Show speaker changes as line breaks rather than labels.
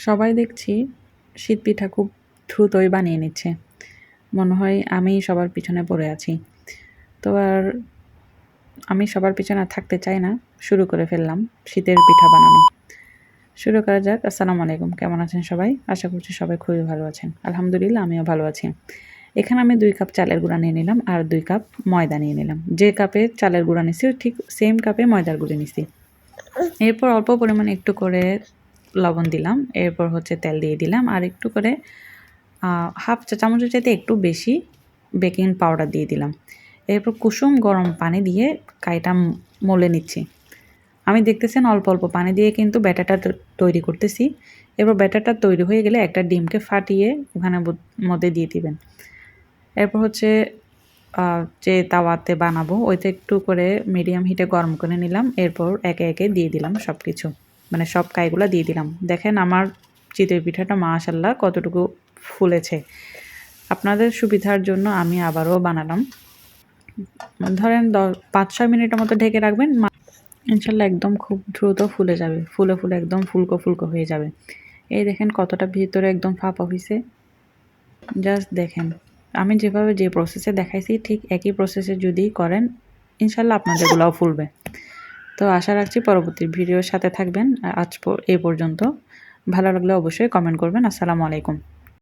সবাই দেখছি শীত পিঠা খুব দ্রুতই বানিয়ে নিচ্ছে। মনে হয় আমি সবার পিছনে পড়ে আছি। তো আর আমি সবার পিছনে থাকতে চাই না, শুরু করে ফেললাম শীতের পিঠা বানানো। শুরু করা যাক। আসসালামু আলাইকুম, কেমন আছেন সবাই? আশা করছি সবাই খুবই ভালো আছেন। আলহামদুলিল্লাহ আমিও ভালো আছি। এখানে আমি 2 কাপ চালের গুঁড়া নিয়ে নিলাম আর 2 কাপ ময়দা নিয়ে নিলাম। যে কাপে চালের গুঁড়া নিছি ঠিক সেম কাপে ময়দার গুঁড়ো নিছি। এরপর অল্প পরিমাণে একটু করে লবণ দিলাম, এরপর হচ্ছে তেল দিয়ে দিলাম আর একটু করে হাফ চা চামচের চাইতে একটু বেশি বেকিং পাউডার দিয়ে দিলাম। এরপর কুসুম গরম পানি দিয়ে কাইটা মলে নিচ্ছি। আমি দেখতেছেন অল্প অল্প পানি দিয়ে কিন্তু ব্যাটারটা তৈরি করতেছি। এরপর ব্যাটারটা তৈরি হয়ে গেলে একটা ডিমকে ফাটিয়ে ওখানে মধ্যে দিয়ে দিবেন। এরপর হচ্ছে যে তাওয়াতে বানাবো ওইতে একটু করে মিডিয়াম হিটে গরম করে নিলাম। এরপর একে একে দিয়ে দিলাম সব কিছু, মানে সব কাইগুলো দিয়ে দিলাম। দেখেন আমার চিতই পিঠাটা মাশাআল্লাহ কতটুকু ফুলেছে। আপনাদের সুবিধার জন্য আমি আবারও বানালাম। ধরেন 5-6 মিনিটের মতো ঢেকে রাখবেন, ইনশাল্লাহ একদম খুব দ্রুত ফুলে যাবে। ফুলে ফুলে একদম ফুলকো ফুলকো হয়ে যাবে। এই দেখেন কতটা ভিতরে একদম ফাঁপা হয়েছে। জাস্ট দেখেন, আমি যেভাবে যে প্রসেসে দেখাইছি ঠিক একই প্রসেসে যদি করেন ইনশাল্লাহ আপনাদেরগুলোও ফুলবে। তো আশা রাখছি পরবর্তী ভিডিওর সাথে থাকবেন। আজ এই পর্যন্ত। ভালো লাগলে অবশ্যই কমেন্ট করবেন। আসসালামু আলাইকুম।